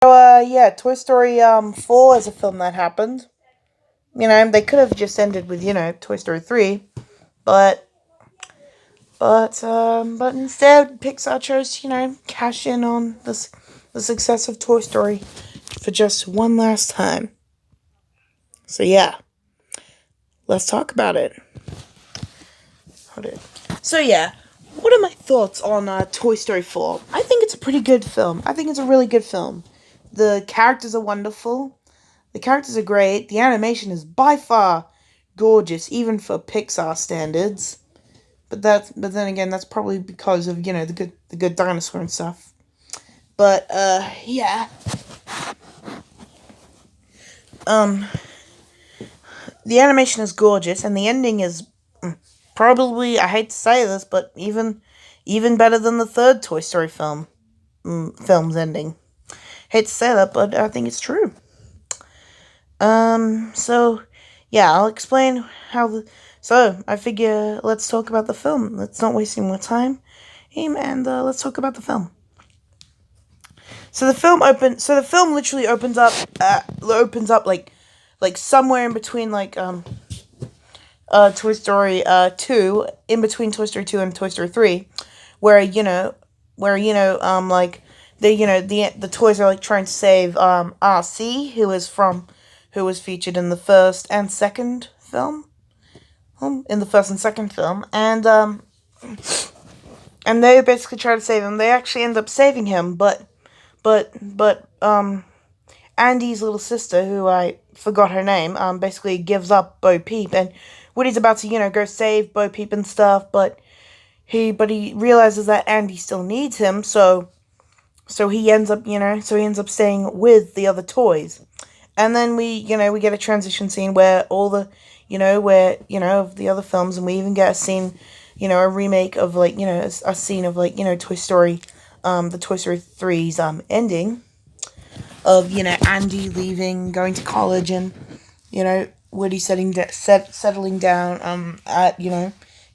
So, yeah, Toy Story 4 is a film that happened. They could have just ended with, Toy Story 3, but but instead Pixar chose to, cash in on the success of Toy Story for just one last time. So yeah, let's talk about it. Hold it. So yeah, what are my thoughts on Toy Story 4? I think it's a pretty good film. I think it's a really good film. The characters are wonderful. The characters are great. The animation is by far gorgeous, even for Pixar standards. But then again, that's probably because of the good dinosaur and stuff. But yeah, um, the animation is gorgeous, and the ending is probably, I hate to say this, but even better than the third Toy Story film's ending. Hate to say that, but I think it's true. So yeah, I'll explain how the. So I figure let's talk about the film. Let's not waste any more time, and let's talk about the film. So the film literally opens up like somewhere in between Toy Story 2, in between Toy Story 2 and Toy Story 3, where like the toys are like trying to save RC, who was featured in the first and second film, in the first and second film, and they basically try to save him. They actually end up saving him, but Andy's little sister, who I forgot her name, basically gives up Bo Peep, and Woody's about to, go save Bo Peep and stuff, but he realizes that Andy still needs him, so he ends up staying with the other toys. And then we get a transition scene where all the, of the other films, and we even get a scene, a remake of a scene of Toy Story, the Toy Story 3's ending of Andy leaving, going to college, and Woody settling down at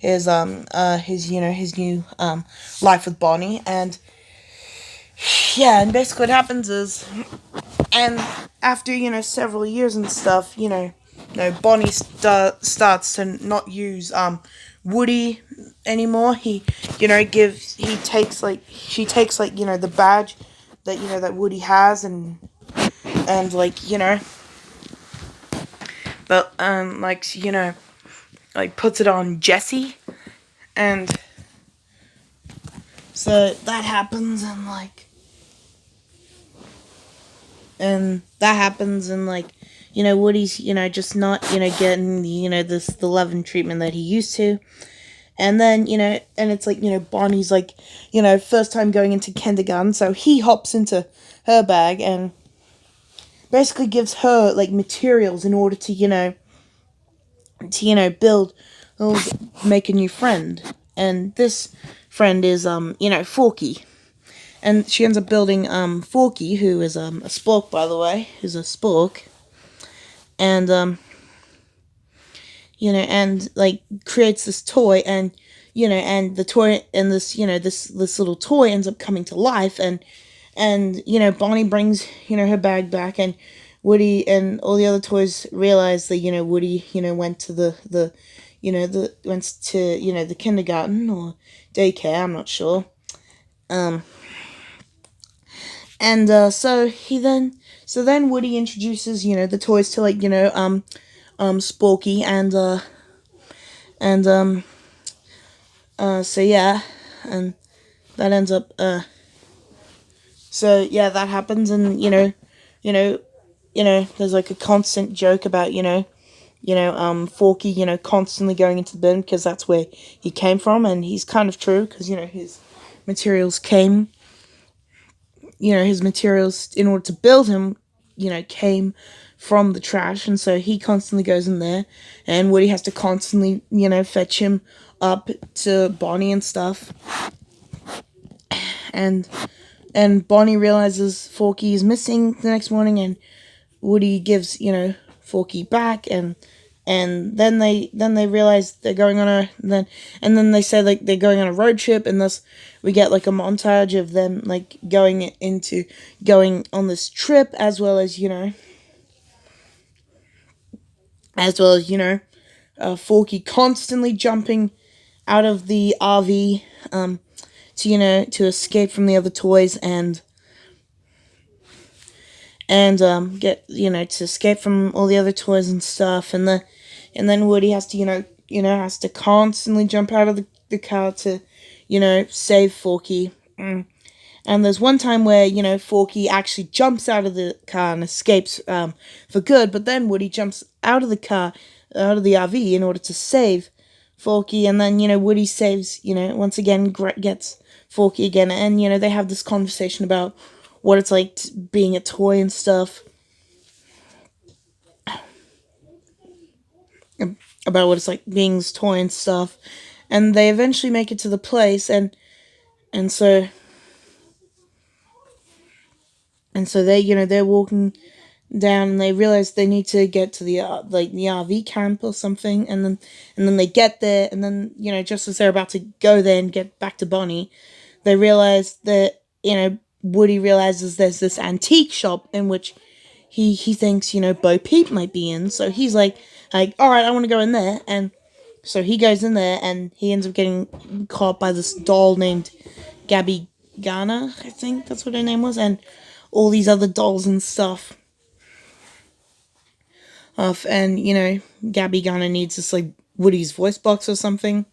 his new life with Bonnie. And yeah, and basically what happens is, and after several years and stuff, Bonnie starts to not use Woody anymore. He takes she takes the badge that Woody has, and but like puts it on Jesse. And so that happens, and that happens, and Woody's just not getting the love and treatment that he used to. And then and it's Bonnie's first time going into kindergarten, so he hops into her bag and basically gives her materials in order to build, make a new friend. And this friend is Forky. And she ends up building Forky, who is a spork, by the way, who's a spork. And and creates this toy, and and the toy, and this little toy ends up coming to life. And Bonnie brings her bag back, and Woody and all the other toys realize that Woody went to the kindergarten or daycare, I'm not sure. And so then Woody introduces the toys to Sporky, and so yeah, and that ends up so yeah, that happens. And there's a constant joke about Forky constantly going into the bin, because that's where he came from. And he's kind of true, because his materials came his materials in order to build him came from the trash. And so he constantly goes in there, and Woody has to constantly fetch him up to Bonnie and stuff. And Bonnie realizes Forky is missing the next morning, and Woody gives Forky back. And then they realize they're going on a then and then they say they're going on a road trip, and thus we get like a montage of them like going on this trip, as well as Forky constantly jumping out of the RV, to escape from the other toys, and get to escape from all the other toys and stuff, and then Woody has to has to constantly jump out of the car to save Forky. And there's one time where, Forky actually jumps out of the car and escapes for good, but then Woody jumps out of the car, out of the RV, in order to save Forky, and then, Woody saves, once again, gets Forky again, and, they have this conversation about what it's like being a toy and stuff. About what it's like being this toy and stuff. And they eventually make it to the place, and so they they're walking down, and they realize they need to get to the the RV camp or something, and then they get there, and then just as they're about to go there and get back to Bonnie, they realize that Woody realizes there's this antique shop in which he thinks Bo Peep might be in, so he's like all right, I want to go in there, and so he goes in there, and he ends up getting caught by this doll named Gabby Ghana, I think that's what her name was, and all these other dolls and stuff. And Gabby Ghana needs this like Woody's voice box or something.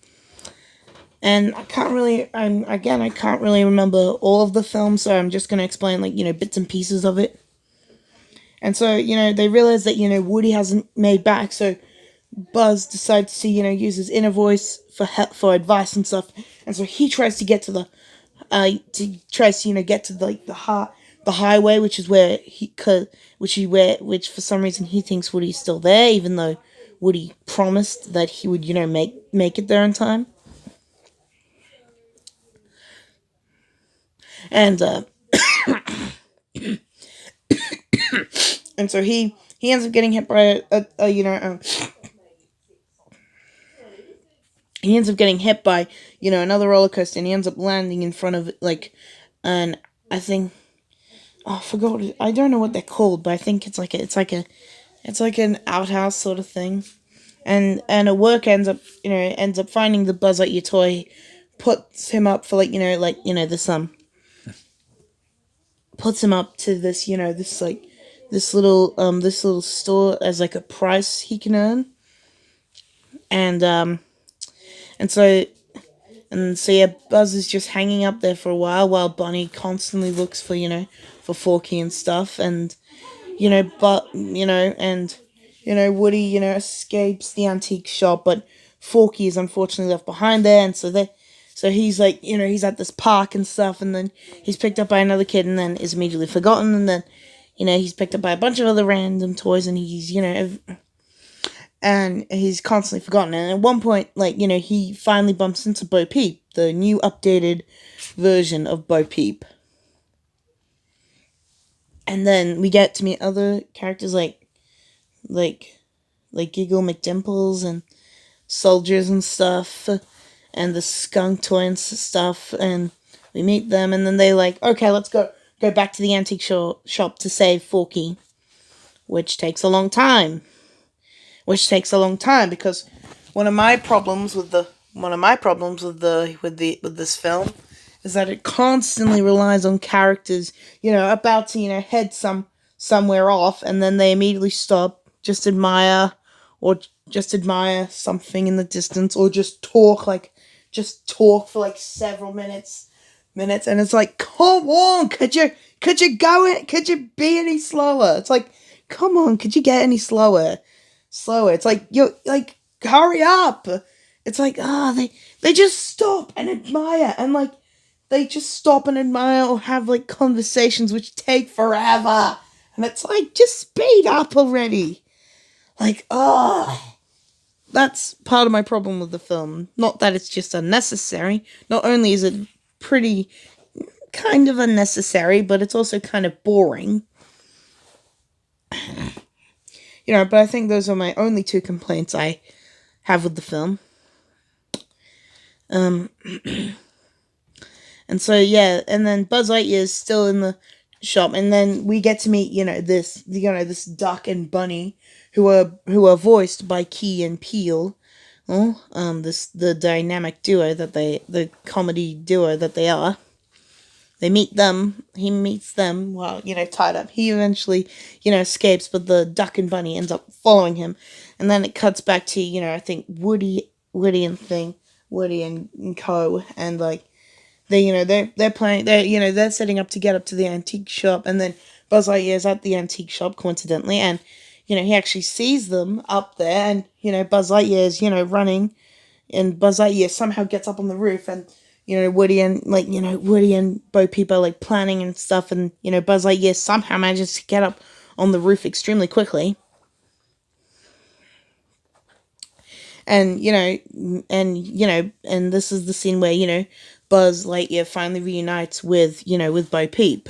And I can't really, I can't really remember all of the film, so I'm just gonna explain like bits and pieces of it. And so they realize that Woody hasn't made back, so Buzz decides to use his inner voice for advice and stuff, and so he tries to get to the get to like the highway, which is where which for some reason he thinks Woody's still there, even though Woody promised that he would make it there in time. And and so he ends up getting hit by he ends up getting hit by another roller coaster, and he ends up landing in front of like an I think I forgot I don't know what they're called, but I think it's like an outhouse sort of thing, and a work ends up finding the Buzz Lightyear toy, puts him up for this puts him up to this this little store as like a price he can earn, and and so yeah, Buzz is just hanging up there for a while Bonnie constantly looks for for Forky and stuff, and but and Woody escapes the antique shop, but Forky is unfortunately left behind there, and so he's like he's at this park and stuff, and then he's picked up by another kid, and then is immediately forgotten, and then he's picked up by a bunch of other random toys, and he's constantly forgotten. And at one point, he finally bumps into Bo Peep, the new updated version of Bo Peep. And then we get to meet other characters like Giggle McDimples and soldiers and stuff, and the skunk toy and stuff, and we meet them, and then they okay, let's go back to the antique shop to save Forky, which takes a long time. Because one of my problems with this film is that it constantly relies on characters, about to head somewhere off, and then they immediately stop, just admire something in the distance, or just talk for like several minutes, and it's like, come on, could you be any slower? It's like, come on, could you get any slower? It's like, you like, hurry up. It's like, they just stop and admire, and they just stop and admire or have conversations which take forever, and it's like, just speed up already. That's part of my problem with the film. Not that it's just unnecessary. Not only is it pretty kind of unnecessary, but it's also kind of boring. But I think those are my only two complaints I have with the film. And And so yeah, and then Buzz Lightyear is still in the shop, and then we get to meet this duck and bunny who are voiced by Key and Peele. Oh, this the dynamic duo that the comedy duo that they are. They meet them. He meets them while tied up. He eventually escapes, but the duck and bunny ends up following him, and then it cuts back to I think Woody and Co. And like they're playing they're setting up to get up to the antique shop, and then Buzz Lightyear's at the antique shop coincidentally, and he actually sees them up there, and Buzz Lightyear is running, and Buzz Lightyear somehow gets up on the roof, and Woody and Bo Peep are like planning and stuff, and Buzz Lightyear somehow manages to get up on the roof extremely quickly. And and this is the scene where Buzz Lightyear finally reunites with Bo Peep,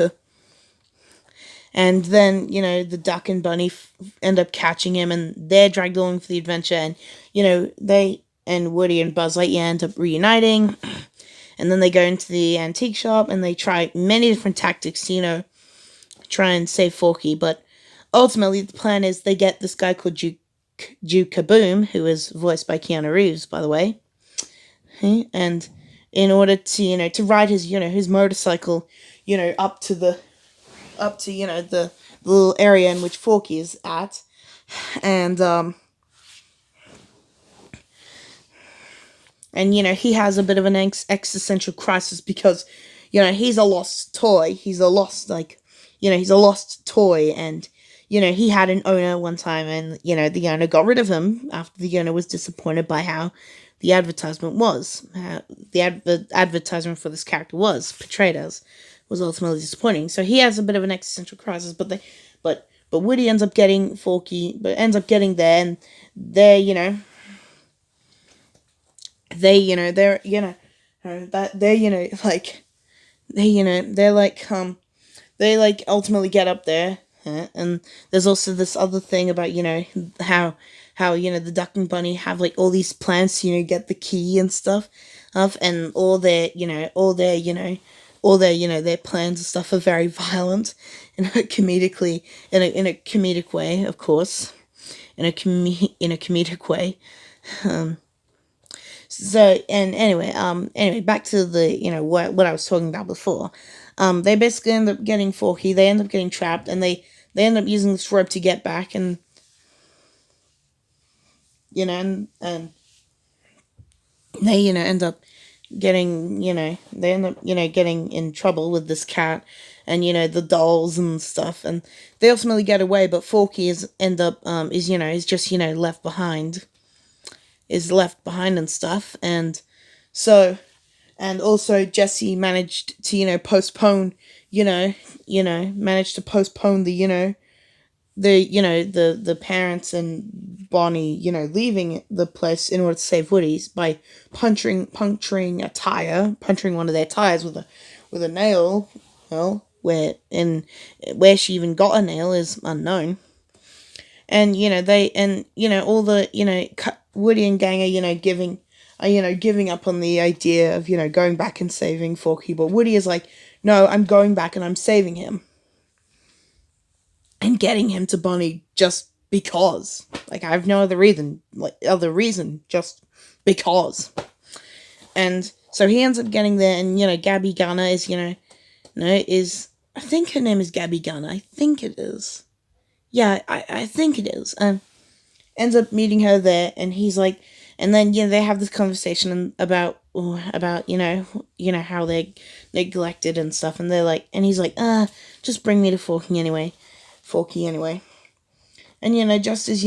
and then the duck and bunny end up catching him, and they're dragged along for the adventure, and they and Woody and Buzz Lightyear end up reuniting, and then they go into the antique shop and they try many different tactics to try and save Forky, but ultimately the plan is they get this guy called Duke Kaboom, who is voiced by Keanu Reeves, by the way. And in order to to ride his his motorcycle up to the little area in which Forky is at, and he has a bit of an existential crisis because he's a lost toy. He's a lost he's a lost toy, and he had an owner one time, and the owner got rid of him after the owner was disappointed by how the advertisement was. The advertisement for this character was portrayed as was ultimately disappointing. So he has a bit of an existential crisis, but Woody ends up getting Forky, but ends up getting there, and they're that they're like they're like they like ultimately get up there, and there's also this other thing about how the duck and bunny have like all these plans to get the key and stuff and all their their plans and stuff are very violent in a comedic way, of course, in a comedic way. So, and anyway, back to the what I was talking about before. They basically end up getting Forky. They end up getting trapped, and they end up using this rope to get back, and and they end up getting they end up getting in trouble with this cat and the dolls and stuff, and they ultimately get away, but Forky is just left behind and stuff. And so, and also Jesse managed to postpone managed to postpone the parents and Bonnie leaving the place in order to save Woody's by puncturing one of their tires with a nail. Well, where she even got a nail is unknown. And all the Woody and gang are giving up on the idea of going back and saving Forky, but Woody is like, no, I'm going back and I'm saving him and getting him to Bonnie just because. Like, I have no other reason, just because. And so he ends up getting there, and Gabby Garner is I think her name is Gabby Garner. I think it is. Yeah, I think it is. And ends up meeting her there, and he's like, and then they have this conversation about how they're neglected and stuff, and they're like, and he's like, just bring me to Forky anyway, and just as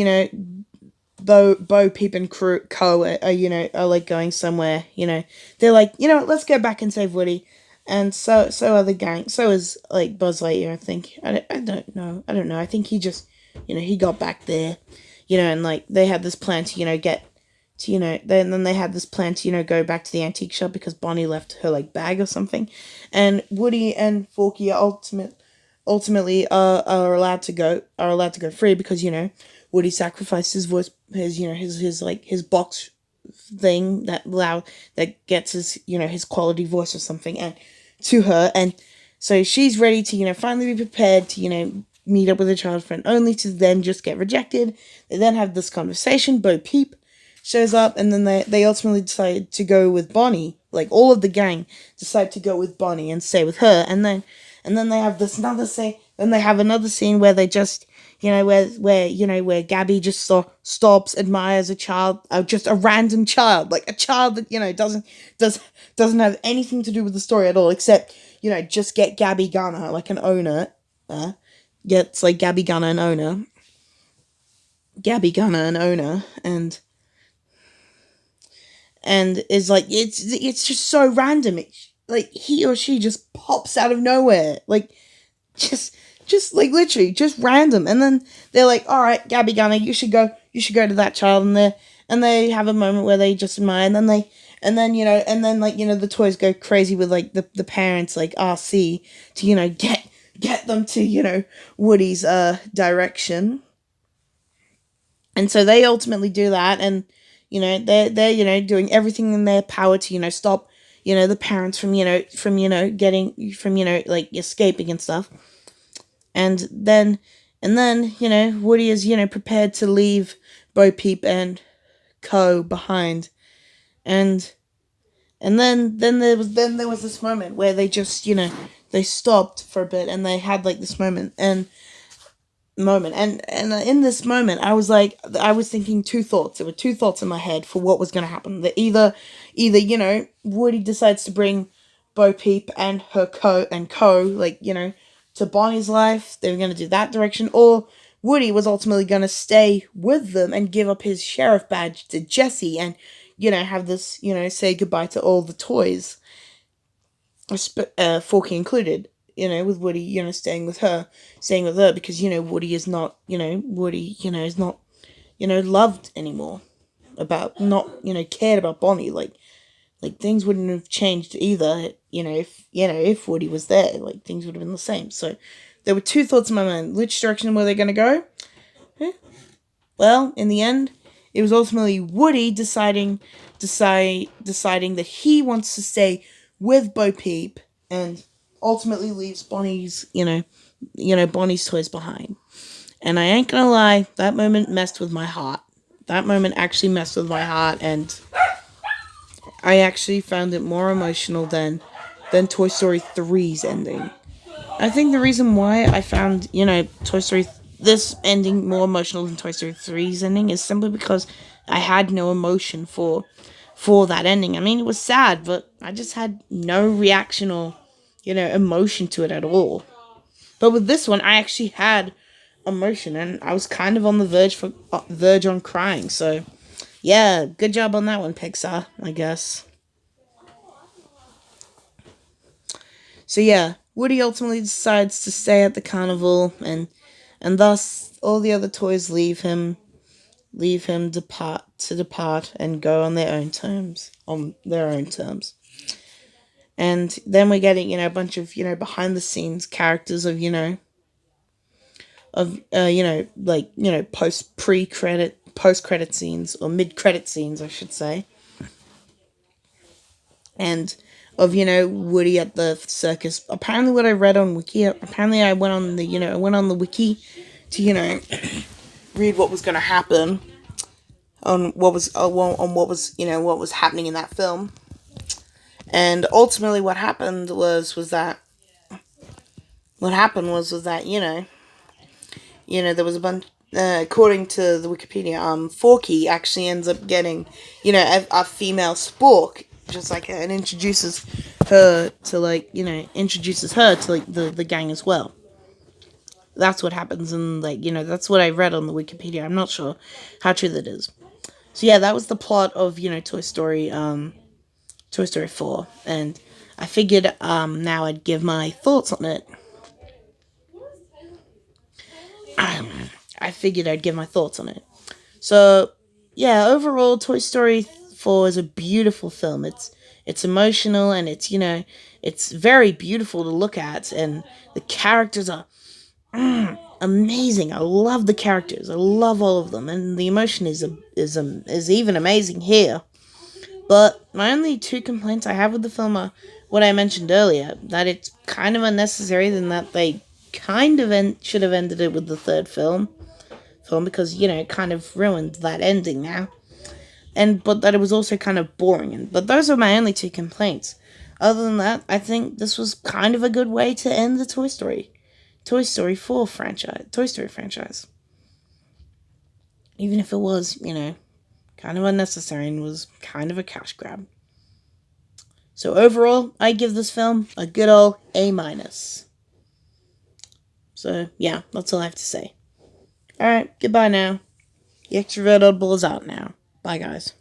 Bo Peep and Co are like going somewhere, they're like, let's go back and save Woody. And so are the gang. So is like Buzz Lightyear, I think. I don't know. I think he just he got back there, and like they had this plan to get to then they had this plan to go back to the antique shop because Bonnie left her like bag or something, and Woody and Forky are ultimately are allowed to go free because Woody sacrificed his voice, his box thing that gets his his quality voice or something, and to her, and so she's ready to, finally be prepared to, meet up with her child friend, only to then just get rejected. They then have this conversation. Bo Peep shows up, and then they ultimately decide to go with Bonnie. Like, all of the gang decide to go with Bonnie and stay with her, and then they have this another scene. Then they have another scene where they just, where Gabby just stops, admires a child, just a random child, like a child that doesn't have anything to do with the story at all, except just get Gabby Gunner, like an owner, gets like Gabby Gunner an owner, and is like, it's just so random. Like, he or she just pops out of nowhere, like, just like literally just random, and then they're like, all right, Gabby Gunner, you should go to that child, and they have a moment where they just admire, and then the toys go crazy with like the parents, like RC, to get them to Woody's direction. And so they ultimately do that, and they're doing everything in their power to stop the parents from getting from like escaping and stuff. And then Woody is prepared to leave Bo Peep and Co behind. And then there was this moment where they just they stopped for a bit, and they had like this moment, and in this moment I was thinking two thoughts. There were two thoughts in my head for what was going to happen. That either Woody decides to bring Bo Peep and her co, like, to Bonnie's life. They were going to do that direction, or Woody was ultimately going to stay with them and give up his sheriff badge to Jessie, and have this say goodbye to all the toys, Forky included, with Woody, staying with her, because, Woody is not, is not, loved anymore, about, not, cared about Bonnie, like things wouldn't have changed either, if Woody was there, like, things would have been the same. So, there were two thoughts in my mind. Which direction were they going to go? Well, in the end, it was ultimately Woody deciding that he wants to stay with Bo Peep, and ultimately leaves Bonnie's, Bonnie's toys behind. And I ain't gonna lie, that moment messed with my heart. That moment actually messed with my heart, and I actually found it more emotional than Toy Story 3's ending. I think the reason why I found, Toy Story this ending more emotional than Toy Story 3's ending is simply because I had no emotion for that ending. I mean, it was sad, but I just had no reaction or, emotion to it at all. But with this one, I actually had emotion, and I was kind of on the verge on crying. So, yeah, good job on that one, Pixar, I guess. So yeah, Woody ultimately decides to stay at the carnival, and thus all the other toys leave him depart and go on their own terms, And then we're getting, a bunch of, behind the scenes characters of, like, post credit scenes, or mid credit scenes, I should say. And of, Woody at the circus. Apparently what I read on Wiki, apparently I went on the Wiki to, read what was going to happen on what was what was happening in that film. And ultimately what happened was that there was a bunch, according to the Wikipedia, Forky actually ends up getting, a female spork, just like her, and introduces her to, like, the gang as well. That's what happens, and, like, that's what I read on the Wikipedia. I'm not sure how true that is. So yeah, that was the plot of, Toy Story 4, and I figured, now I'd give my thoughts on it. I figured I'd give my thoughts on it. So, yeah, overall, Toy Story 4 is a beautiful film. It's emotional, and it's very beautiful to look at, and the characters are amazing. I love the characters. I love all of them, and the emotion is even amazing here. But my only two complaints I have with the film are, what I mentioned earlier, that it's kind of unnecessary, than that they kind of should have ended it with the third film, because, it kind of ruined that ending now. But that it was also kind of boring. But those are my only two complaints. Other than that, I think this was kind of a good way to end the Toy Story 4 franchise. Toy Story franchise. Even if it was, kind of unnecessary and was kind of a cash grab. So overall, I give this film a good old A-. So, yeah, that's all I have to say. Alright, goodbye now. The Extrovert Audible is out now. Bye, guys.